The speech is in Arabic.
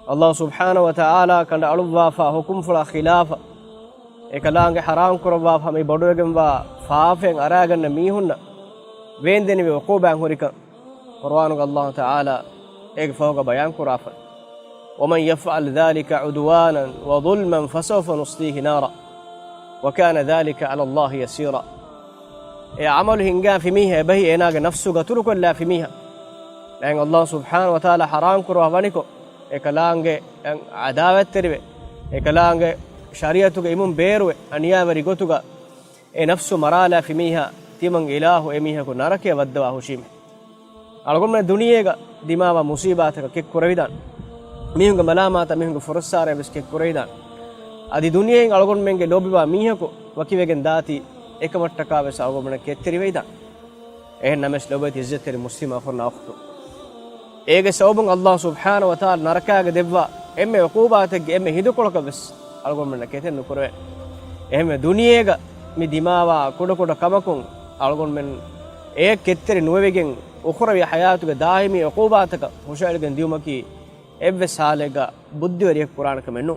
الله سبحانه وتعالى كان ألوفا فحكم فلا خلاف ekalaange haram kurwa fami boduwegen wa faafen araganna mihunna wendeni we uquban hurika qur'anu Allah ta'ala eg fawga bayan kurafa ومن يفعل ذلك عدوانا وظلما فسوف نصليه نارا وكان ذلك على الله يسيرا عمل هنگا في ميها به اناغ نفسه ترك لا في ميها لان الله سبحانه وتعالى حرام كروا ونيكو ekalaange عداوت تربه ekalaange شريعتك إمام بيرو أنيا وريقتك نفس مرالة في ميها تيمن إله إميها كنارك يودوا هشيم على من الدنيا دماغ مصيباتك كيك كوريدان ميهنگ ملامات ميهنگ فرصار بس كيك كوريدان أدي دنيا على من لوبوا ميها كو وكيفين داتي إكمتكا بس على من كتري ويدان نمش لوبت عزت المسلم أخرنا أخته إيجا سوبن الله سبحانه وتعالى نركا دبوا إما عقوباتك إما هيدوكلك بس algon men keten nukurwe ehme duniyega mi dimawa koda kamakun algon men e ketteri nuwegen ukhrawi hayatuge daimi uqubataka hushalgen diumaki evve salega buddhiwariyak qur'anaka mennu